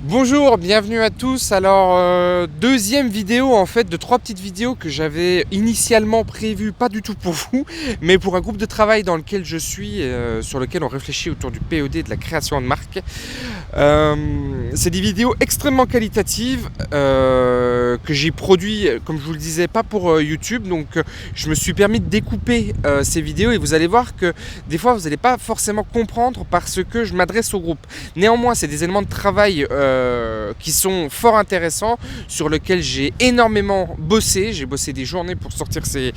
Bonjour, bienvenue à tous. Alors, deuxième vidéo en fait de 3 petites vidéos que j'avais initialement prévues, pas du tout pour vous, mais pour un groupe de travail dans lequel je suis, sur lequel on réfléchit autour du POD et de la création de marque. C'est des vidéos extrêmement qualitatives que j'ai produit, comme je vous le disais, pas pour YouTube. Donc, je me suis permis de découper ces vidéos et vous allez voir que des fois, vous n'allez pas forcément comprendre parce que je m'adresse au groupe. Néanmoins, c'est des éléments de travail qui sont fort intéressants, sur lesquels j'ai énormément bossé. J'ai bossé des journées pour sortir ces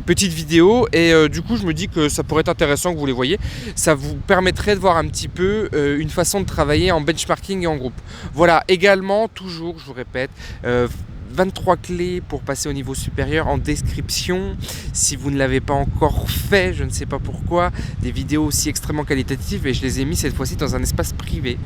petites vidéos et du coup, je me dis que ça pourrait être intéressant que vous les voyez. Ça vous permettrait de voir un petit peu une façon de travailler en benchmarking et en groupe. Voilà, également, toujours, je vous répète, 23 clés pour passer au niveau supérieur en description. Si vous ne l'avez pas encore fait, je ne sais pas pourquoi, des vidéos aussi extrêmement qualitatives et je les ai mis cette fois-ci dans un espace privé.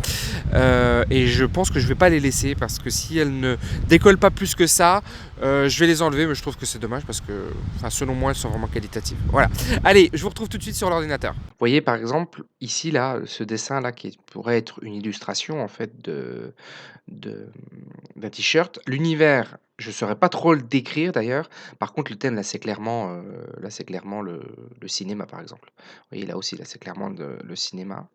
Et je pense que je ne vais pas les laisser parce que si elles ne décollent pas plus que ça, je vais les enlever, mais je trouve que c'est dommage parce que, enfin, selon moi, elles sont vraiment qualitatives. Voilà. Allez, je vous retrouve tout de suite sur l'ordinateur. Vous voyez par exemple ici là, ce dessin là qui pourrait être une illustration en fait de d'un t-shirt. L'univers, je saurais pas trop le décrire d'ailleurs. Par contre, le thème là c'est clairement le cinéma par exemple. Vous voyez là aussi, là c'est clairement le cinéma.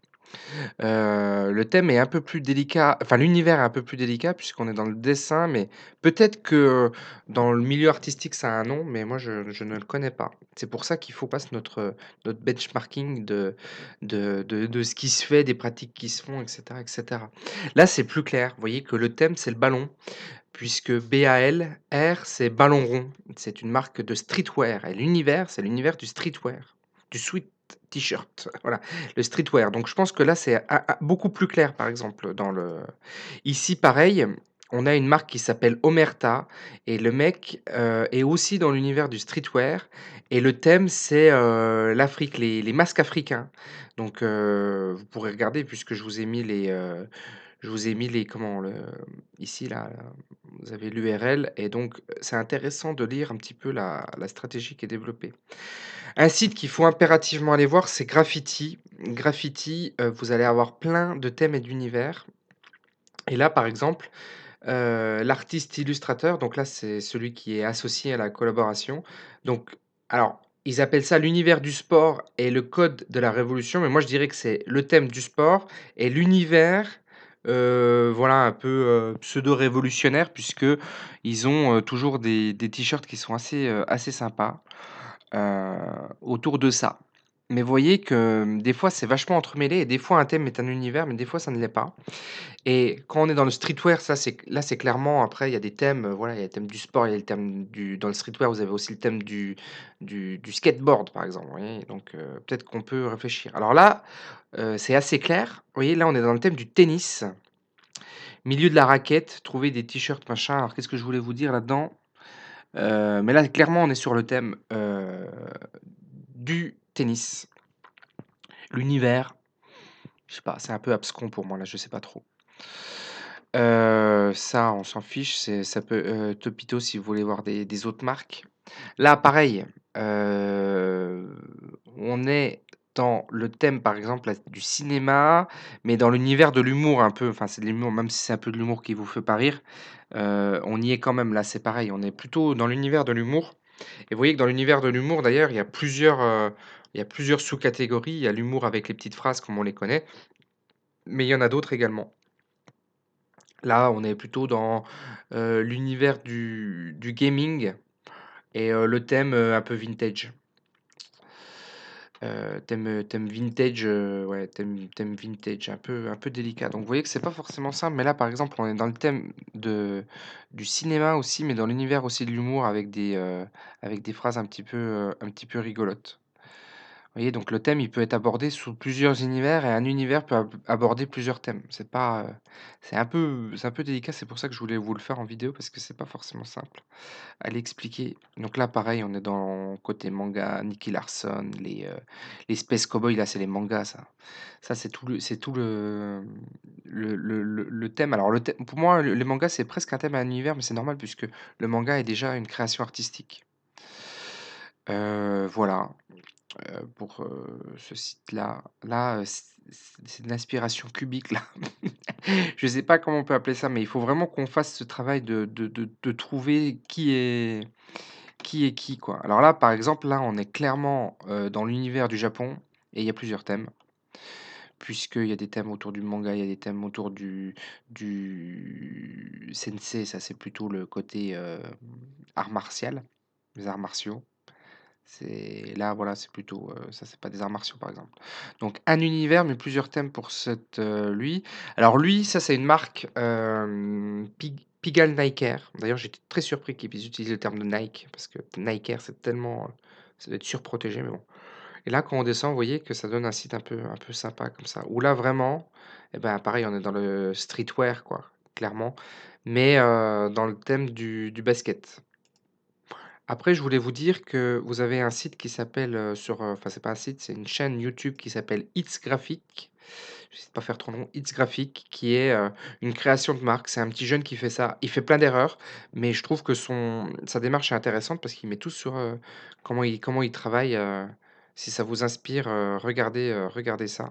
Le thème est un peu plus délicat, enfin l'univers est un peu plus délicat puisqu'on est dans le dessin, mais peut-être que dans le milieu artistique ça a un nom, mais moi je ne le connais pas. C'est pour ça qu'il faut passer notre benchmarking de ce qui se fait, des pratiques qui se font et cetera et cetera. Là, c'est plus clair. Vous voyez que le thème, c'est le ballon puisque BALR, c'est ballon rond. C'est une marque de streetwear et l'univers, c'est l'univers du streetwear, du sweat t-shirt, voilà, le streetwear. Donc je pense que là, c'est beaucoup plus clair, par exemple, dans le ici, pareil, on a une marque qui s'appelle Omerta et le mec, est aussi dans l'univers du streetwear et le thème, c'est, l'Afrique, les masques africains. Donc vous pourrez regarder puisque je vous ai mis les comment? Ici, là, vous avez l'URL et donc c'est intéressant de lire un petit peu la stratégie qui est développée. Un site qu'il faut impérativement aller voir, c'est Graffiti. Graffiti, vous allez avoir plein de thèmes et d'univers et là, par exemple, l'artiste illustrateur, donc là, c'est celui qui est associé à la collaboration. Donc alors, ils appellent ça l'univers du sport et le code de la révolution, mais moi je dirais que c'est le thème du sport et l'univers, voilà un peu, pseudo-révolutionnaire puisque ils ont, toujours des t-shirts qui sont assez sympas, heu, autour de ça. Mais vous voyez que, des fois c'est vachement entremêlé et des fois un thème est un univers, mais des fois ça ne l'est pas. Et quand on est dans le streetwear, ça c'est clairement après il y a des thèmes, voilà, il y a le thème du sport, il y a le thème du dans le streetwear, vous avez aussi le thème du skateboard, par exemple, vous voyez? Donc peut-être qu'on peut réfléchir. Alors là, c'est assez clair. Vous voyez, là, on est dans le thème du tennis, milieu de la raquette, trouver des t-shirts, machin. Alors qu'est-ce que je voulais vous dire là-dedans? Mais là, clairement, on est sur le thème, du tennis, l'univers, je sais pas, c'est un peu abscon pour moi, là, je sais pas trop. Ça, on s'en fiche, ça peut, Topito si vous voulez voir des autres marques. Là, pareil, on est dans le thème, par exemple, là, du cinéma, mais dans l'univers de l'humour un peu, enfin, c'est de l'humour, même si c'est un peu de l'humour qui vous fait pas rire, on y est quand même. Là, c'est pareil, on est plutôt dans l'univers de l'humour et vous voyez que dans l'univers de l'humour, d'ailleurs, il y a plusieurs sous-catégories. Il y a l'humour avec les petites phrases comme on les connaît, mais il y en a d'autres également. Là, on est plutôt dans, l'univers du gaming et le thème, un peu vintage. Thème vintage, ouais, thème vintage un peu délicat. Donc vous voyez que c'est pas forcément simple, mais là, par exemple, on est dans le thème du cinéma aussi, mais dans l'univers aussi de l'humour avec des phrases un petit peu rigolotes. Vous voyez, donc le thème, il peut être abordé sous plusieurs univers et un univers peut aborder plusieurs thèmes. C'est pas, c'est un peu délicat, c'est pour ça que je voulais vous le faire en vidéo parce que c'est pas forcément simple à l'expliquer. Donc là, pareil, on est dans côté manga, Nicky Larson, les Space Cowboys, là, c'est les mangas, ça. Ça, c'est tout le thème. Alors, le thème, pour moi, les mangas, c'est presque un thème à un univers, mais c'est normal puisque le manga est déjà une création artistique. Voilà. pour, ce site-là. Là, c'est de l'inspiration cubique là. Je sais pas comment on peut appeler ça, mais il faut vraiment qu'on fasse ce travail de trouver qui est qui, quoi. Alors là, par exemple, là, on est clairement, dans l'univers du Japon et il y a plusieurs thèmes, puisqu'il y a des thèmes autour du manga, il y a des thèmes autour du sensei, ça c'est plutôt le côté, art martial, les arts martiaux. C'est là, voilà, c'est plutôt, ça, c'est pas des arts martiaux, par exemple. Donc un univers, mais plusieurs thèmes pour cette, lui. Alors lui, ça, c'est une marque, Pigalle Nike. D'ailleurs, j'étais très surpris qu'ils puissent utiliser le terme de Nike parce que Nike, c'est tellement, ça doit être surprotégé, mais bon. Et là, quand on descend, vous voyez que ça donne un site un peu sympa comme ça, où là, vraiment, et ben, pareil, on est dans le streetwear, quoi, clairement, mais dans le thème du basket. Après, je voulais vous dire que vous avez un site qui s'appelle, enfin, c'est pas un site, c'est une chaîne YouTube qui s'appelle It's Graphic. J'essaie de pas faire trop long. It's Graphic, qui est, une création de marque. C'est un petit jeune qui fait ça. Il fait plein d'erreurs, mais je trouve que sa démarche est intéressante parce qu'il met tout sur, comment il travaille, si ça vous inspire, regardez ça.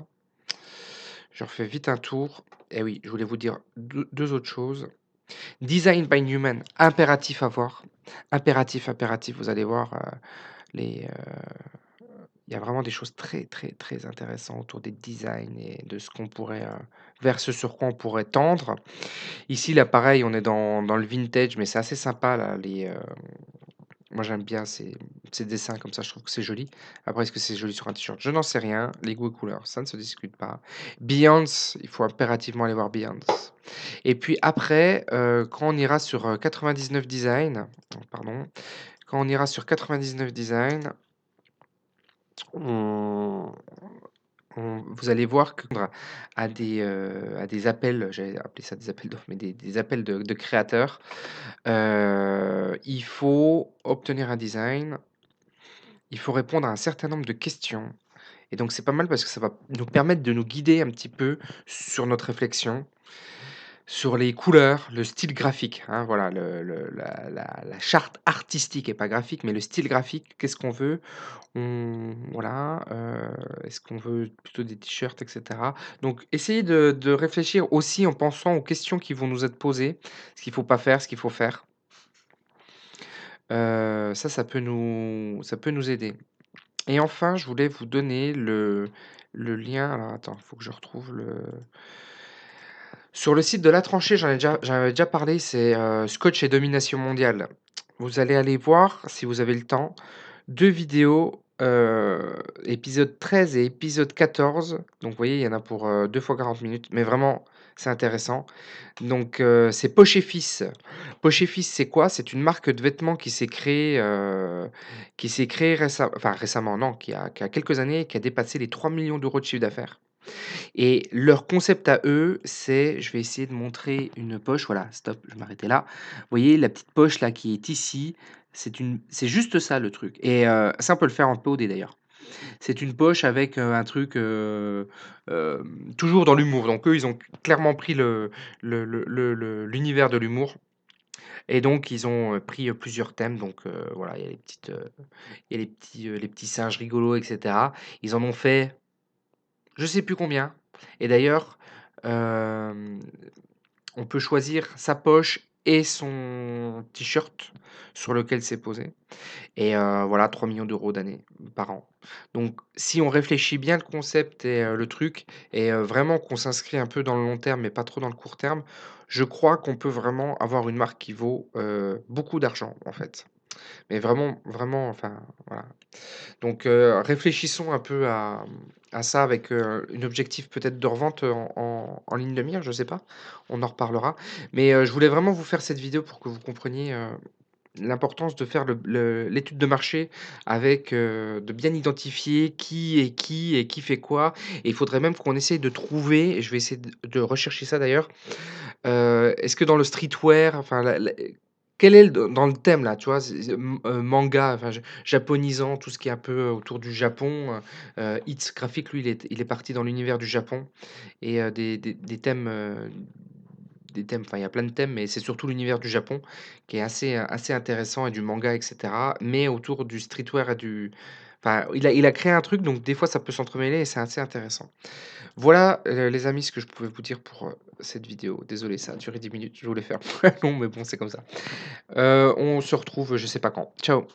Je refais vite un tour. Et oui, je voulais vous dire 2 autres choses. Design by Newman, impératif à voir. Impératif, impératif, vous allez voir, il y a vraiment des choses très, très, très intéressantes autour des designs et de ce qu'on pourrait, vers ce sur quoi on pourrait tendre. Ici, là, pareil, on est dans le vintage, mais c'est assez sympa là, moi j'aime bien ces dessins comme ça, je trouve que c'est joli. Après, est-ce que c'est joli sur un t-shirt? Je n'en sais rien. Les goûts et couleurs, ça ne se discute pas. Beyoncé, il faut impérativement aller voir Beyoncé. Et puis après, quand on ira sur, 99 Design, pardon, quand on ira sur 99 Design, on vous allez voir que à des appels, j'allais appeler ça des appels d'offres, mais des appels de créateurs, il faut obtenir un design, il faut répondre à un certain nombre de questions et donc c'est pas mal parce que ça va nous permettre de nous guider un petit peu sur notre réflexion. Sur les couleurs, le style graphique, hein, voilà, la charte artistique et pas graphique, mais le style graphique, qu'est-ce qu'on veut? Voilà, est-ce qu'on veut plutôt des t-shirts et cetera? Donc essayez de réfléchir aussi en pensant aux questions qui vont nous être posées, ce qu'il faut pas faire, ce qu'il faut faire. Ça, ça peut nous aider et enfin, je voulais vous donner le lien alors attends, il faut que je retrouve le sur le site de La Tranchée, j'en avais déjà parlé, c'est, Scotch et domination mondiale. Vous allez aller voir, si vous avez le temps, 2 vidéos, épisode 13 et épisode 14. Donc vous voyez, il y en a pour, 2 fois 40 minutes, mais vraiment, c'est intéressant. Donc, c'est Poche et Fils. Poche et Fils, c'est quoi? C'est une marque de vêtements qui s'est créée récemment, non, qui a quelques années, qui a dépassé les 3 millions d'euros de chiffre d'affaires. Et leur concept à eux, c'est je vais essayer de montrer une poche, voilà, stop, je vais m'arrêter là. Vous voyez la petite poche là qui est ici, c'est juste ça le truc et ça on peut le faire en POD d'ailleurs. C'est une poche avec, un truc, toujours dans l'humour. Donc eux, ils ont clairement pris l'univers de l'humour et donc ils ont, pris, plusieurs thèmes donc voilà, il y a les petits singes rigolos et cetera. Ils en ont fait je sais plus combien et d'ailleurs, hem, on peut choisir sa poche et son t-shirt sur lequel c'est posé et voilà 3 millions d'euros d'années par an. Donc si on réfléchit bien le concept et le truc et vraiment qu'on s'inscrit un peu dans le long terme, mais pas trop dans le court terme, je crois qu'on peut vraiment avoir une marque qui vaut, beaucoup d'argent, en fait. Mais vraiment, vraiment, enfin, voilà. Donc, réfléchissons un peu à ça avec, une objectif peut-être de revente, en ligne de mire, je sais pas, on en reparlera. Mais, je voulais vraiment vous faire cette vidéo pour que vous compreniez, l'importance de faire l'étude de marché avec, de bien identifier qui et qui fait quoi et il faudrait même qu'on essaye de trouver et je vais essayer de rechercher ça d'ailleurs, est-ce que dans le streetwear, enfin la quel est le dans le thème là, tu vois? Manga, enfin japonisant, tout ce qui est un peu, autour du Japon, Hits Graphic lui il est parti dans l'univers du Japon et des thèmes, enfin il y a plein de thèmes, mais c'est surtout l'univers du Japon qui est assez intéressant et du manga et cetera, mais autour du streetwear et Enfin, il a créé un truc, donc des fois ça peut s'entremêler et c'est assez intéressant. Voilà, les amis, ce que je pouvais vous dire pour, cette vidéo. Désolé, ça a duré 10 minutes, je voulais faire plus long, mais bon, c'est comme ça. On se retrouve, je sais pas quand. Ciao.